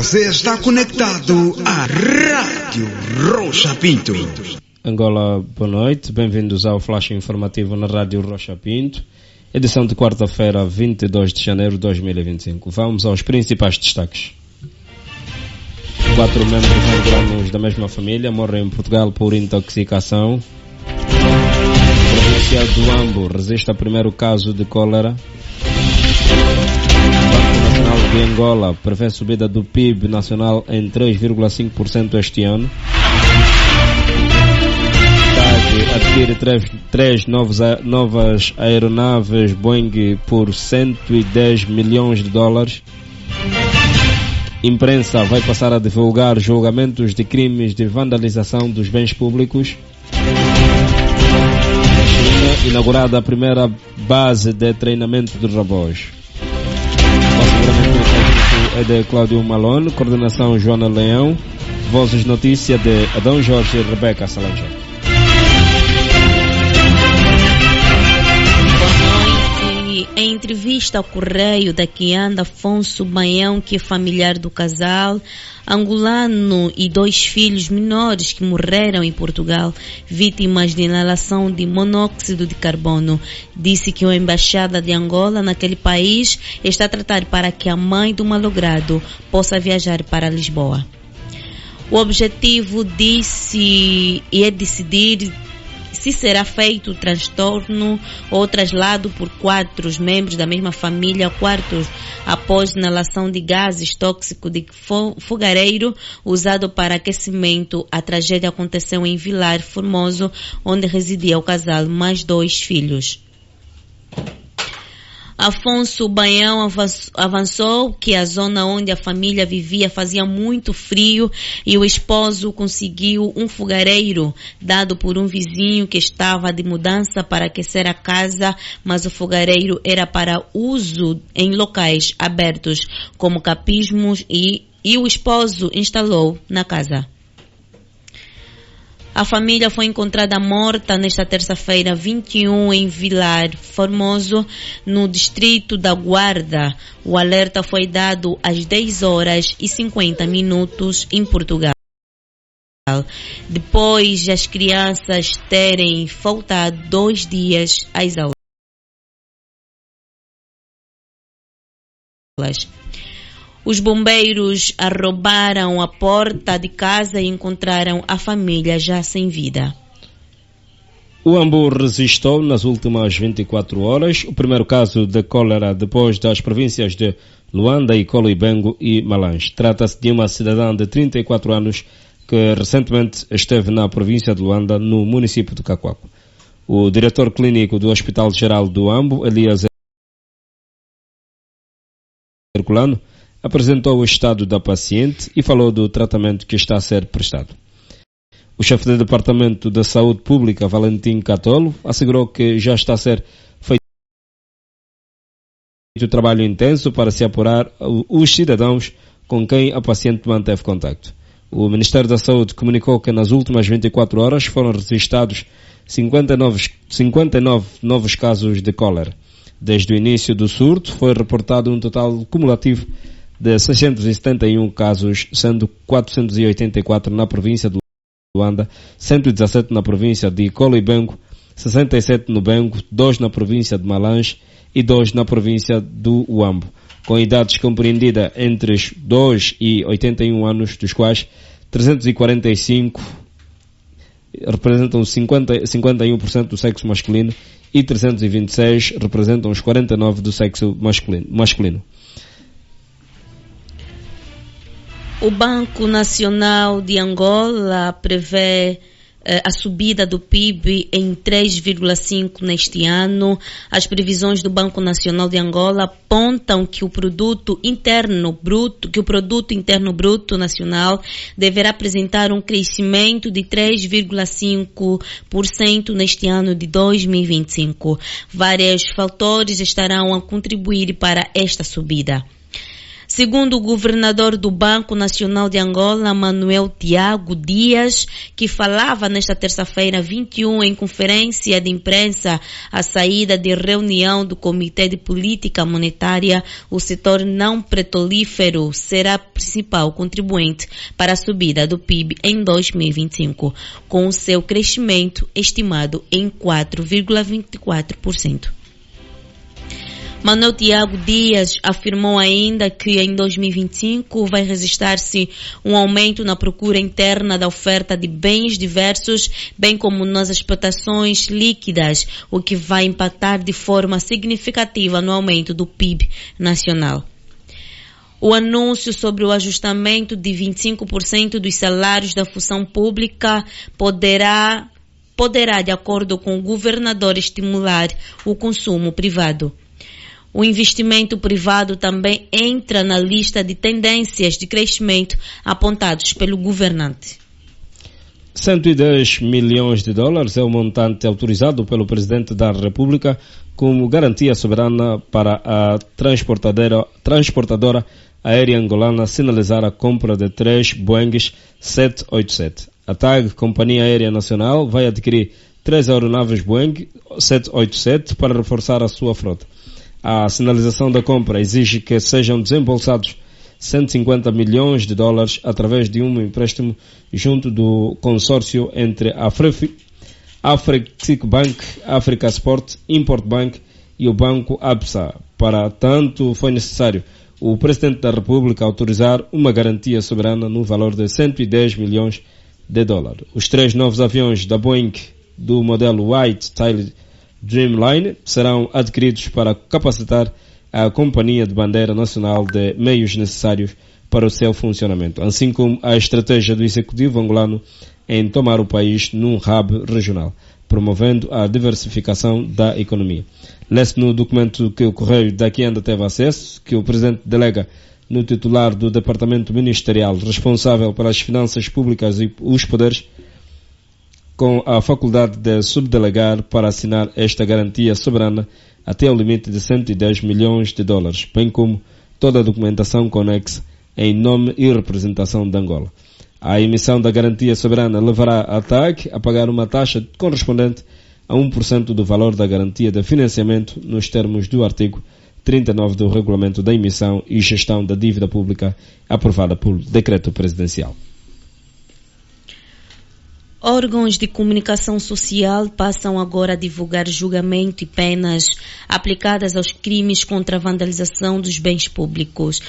Você está conectado à Rádio Rocha Pinto. Angola, boa noite. Bem-vindos ao Flash Informativo na Rádio Rocha Pinto. Edição de quarta-feira, 22 de janeiro de 2025. Vamos aos principais destaques. 4 membros angolanos da mesma família morrem em Portugal por intoxicação. A província do Ambo resiste ao primeiro caso de cólera. O Banco Nacional de Angola prevê subida do PIB nacional em 3,5% este ano. TAG adquire três novas aeronaves Boeing por 110 milhões de dólares. Imprensa vai passar a divulgar julgamentos de crimes de vandalização dos bens públicos. Na China, inaugurada a primeira base de treinamento de robôs. O asseguramento técnico é de Cláudio Malone, coordenação Joana Leão, vozes notícia de Adão Jorge e Rebeca Salanja. Em entrevista ao Correio da Quianda, Afonso Baião, que é familiar do casal angolano e 2 filhos menores que morreram em Portugal, vítimas de inalação de monóxido de carbono, disse que a Embaixada de Angola naquele país está a tratar para que a mãe do malogrado possa viajar para Lisboa. O objetivo disse é decidir se será feito transtorno ou traslado por 4 membros da mesma família, quartos após inalação de gases tóxicos de fogareiro usado para aquecimento. A tragédia aconteceu em Vilar Formoso, onde residia o casal mais 2 filhos. Afonso Baião avançou que a zona onde a família vivia fazia muito frio e o esposo conseguiu um fogareiro dado por um vizinho que estava de mudança para aquecer a casa, mas o fogareiro era para uso em locais abertos, como capismos, e o esposo instalou na casa. A família foi encontrada morta nesta terça-feira, 21, em Vilar Formoso, no distrito da Guarda. O alerta foi dado às 10h50 em Portugal, depois de as crianças terem faltado 2 dias às aulas. Os bombeiros arrombaram a porta de casa e encontraram a família já sem vida. O Ambo registrou nas últimas 24 horas o primeiro caso de cólera depois das províncias de Luanda, Icolo, Ibengo e Malange. Trata-se de uma cidadã de 34 anos que recentemente esteve na província de Luanda, no município de Cacoaco. O diretor clínico do Hospital Geral do Ambo, Elias Herculano, apresentou o estado da paciente e falou do tratamento que está a ser prestado. O chefe do Departamento da Saúde Pública, Valentim Catolo, assegurou que já está a ser feito trabalho intenso para se apurar os cidadãos com quem a paciente manteve contacto. O Ministério da Saúde comunicou que nas últimas 24 horas foram registrados 59 novos casos de cólera. Desde o início do surto foi reportado um total cumulativo de 671 casos, sendo 484 na província de Luanda, 117 na província de Icolo e Bengo, 67 no Bengo, 2 na província de Malange e 2 na província do Uambo, com idades compreendidas entre os 2 e 81 anos, dos quais 345 representam 51% do sexo masculino e 326 representam os 49% do sexo masculino. O Banco Nacional de Angola prevê a subida do PIB em 3,5% neste ano. As previsões do Banco Nacional de Angola apontam que o produto interno bruto nacional deverá apresentar um crescimento de 3,5% neste ano de 2025. Vários fatores estarão a contribuir para esta subida. Segundo o governador do Banco Nacional de Angola, Manuel Tiago Dias, que falava nesta terça-feira 21 em conferência de imprensa à saída de reunião do Comitê de Política Monetária, o setor não petrolífero será principal contribuinte para a subida do PIB em 2025, com o seu crescimento estimado em 4,24%. Manuel Tiago Dias afirmou ainda que em 2025 vai registrar-se um aumento na procura interna da oferta de bens diversos, bem como nas exportações líquidas, o que vai impactar de forma significativa no aumento do PIB nacional. O anúncio sobre o ajustamento de 25% dos salários da função pública poderá, de acordo com o governador, estimular o consumo privado. O investimento privado também entra na lista de tendências de crescimento apontados pelo governante. 110 milhões de dólares é o montante autorizado pelo Presidente da República como garantia soberana para a transportadora aérea angolana sinalizar a compra de 3 Boeing 787. A TAG, Companhia Aérea Nacional, vai adquirir 3 aeronaves Boeing 787 para reforçar a sua frota. A sinalização da compra exige que sejam desembolsados 150 milhões de dólares através de um empréstimo junto do consórcio entre a Africa Bank, Africa Sport, Import Bank e o Banco Absa. Para tanto, foi necessário o Presidente da República autorizar uma garantia soberana no valor de 110 milhões de dólares. Os 3 novos aviões da Boeing do modelo White Tail Dreamliner serão adquiridos para capacitar a Companhia de Bandeira Nacional de meios necessários para o seu funcionamento, assim como a estratégia do Executivo angolano em tomar o país num hub regional, promovendo a diversificação da economia. Lê-se no documento que o Correio daqui ainda teve acesso, que o Presidente delega no titular do Departamento Ministerial responsável pelas finanças públicas e os poderes, com a faculdade de subdelegar para assinar esta garantia soberana até o limite de 110 milhões de dólares, bem como toda a documentação conexa em nome e representação de Angola. A emissão da garantia soberana levará a TAG a pagar uma taxa correspondente a 1% do valor da garantia de financiamento nos termos do artigo 39 do Regulamento da Emissão e Gestão da Dívida Pública, aprovada por decreto presidencial. Órgãos de comunicação social passam agora a divulgar julgamento e penas aplicadas aos crimes contra a vandalização dos bens públicos.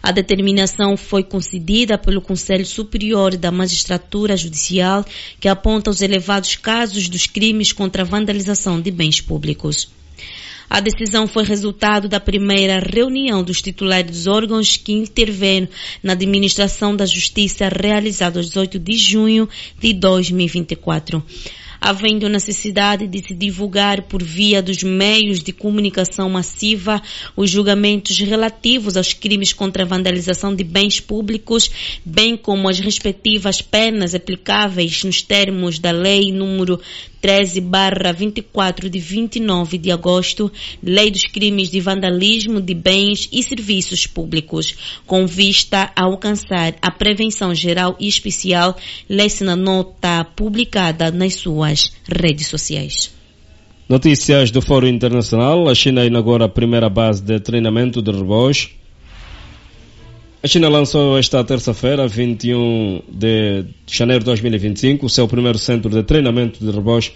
A determinação foi concedida pelo Conselho Superior da Magistratura Judicial, que aponta os elevados casos dos crimes contra a vandalização de bens públicos. A decisão foi resultado da primeira reunião dos titulares dos órgãos que intervêm na administração da Justiça realizada aos 18 de junho de 2024. Havendo necessidade de se divulgar por via dos meios de comunicação massiva os julgamentos relativos aos crimes contra a vandalização de bens públicos, bem como as respectivas penas aplicáveis nos termos da Lei número 13/24 de 29 de agosto, Lei dos Crimes de Vandalismo de Bens e Serviços Públicos, com vista a alcançar a prevenção geral e especial, lê-se na nota publicada nas suas redes sociais. Notícias do Fórum Internacional. A China inaugura a primeira base de treinamento de robôs. A China lançou esta terça-feira, 21 de janeiro de 2025, o seu primeiro centro de treinamento de robôs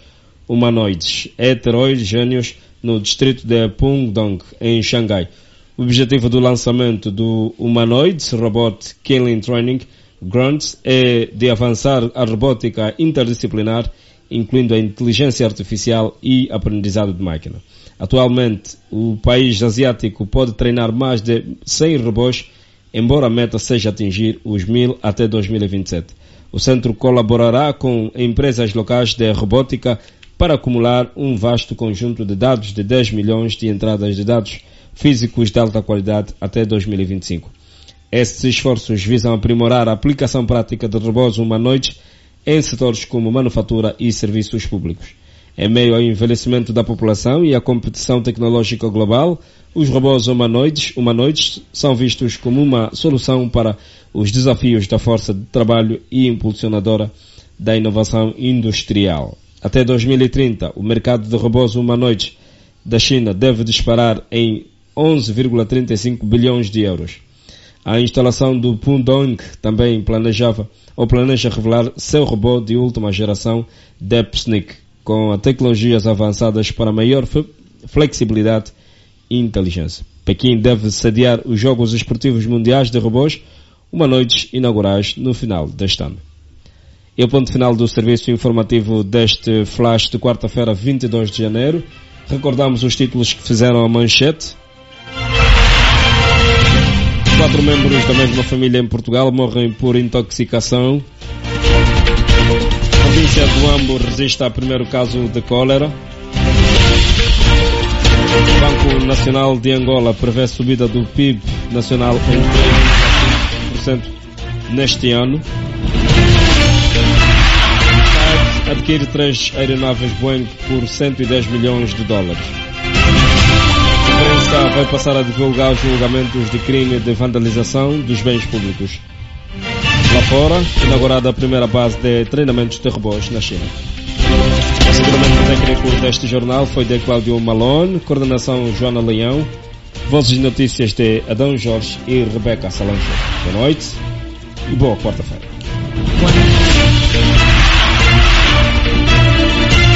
humanoides heterogêneos no distrito de Pudong, em Xangai. O objetivo do lançamento do Humanoids Robot Killing Training Grounds é de avançar a robótica interdisciplinar, incluindo a inteligência artificial e aprendizado de máquina. Atualmente, o país asiático pode treinar mais de 100 robôs, embora a meta seja atingir os 1000 até 2027. O centro colaborará com empresas locais de robótica para acumular um vasto conjunto de dados de 10 milhões de entradas de dados físicos de alta qualidade até 2025. Estes esforços visam aprimorar a aplicação prática de robôs humanoides em setores como manufatura e serviços públicos. Em meio ao envelhecimento da população e à competição tecnológica global, os robôs humanoides são vistos como uma solução para os desafios da força de trabalho e impulsionadora da inovação industrial. Até 2030, o mercado de robôs humanoides da China deve disparar em 11,35 bilhões de euros. A instalação do Pudong também planeja revelar seu robô de última geração, Depsnik, com tecnologias avançadas para maior flexibilidade e inteligência. Pequim deve sediar os Jogos Esportivos Mundiais de Robôs humanoides inaugurais no final deste ano. E o ponto final do serviço informativo deste flash de quarta-feira, 22 de janeiro. Recordamos os títulos que fizeram a manchete. 4 membros da mesma família em Portugal morrem por intoxicação. A província do Ambo resiste ao primeiro caso de cólera. O Banco Nacional de Angola prevê subida do PIB nacional em 3,5% neste ano. Adquire 3 aeronaves Boeing por 110 milhões de dólares. A imprensa vai passar a divulgar os julgamentos de crime de vandalização dos bens públicos. Lá fora, inaugurada a primeira base de treinamentos de robôs na China. O segmento técnico deste jornal foi de Cláudio Malone, coordenação Joana Leão, vozes de notícias de Adão Jorge e Rebeca Salancho. Boa noite e boa quarta-feira.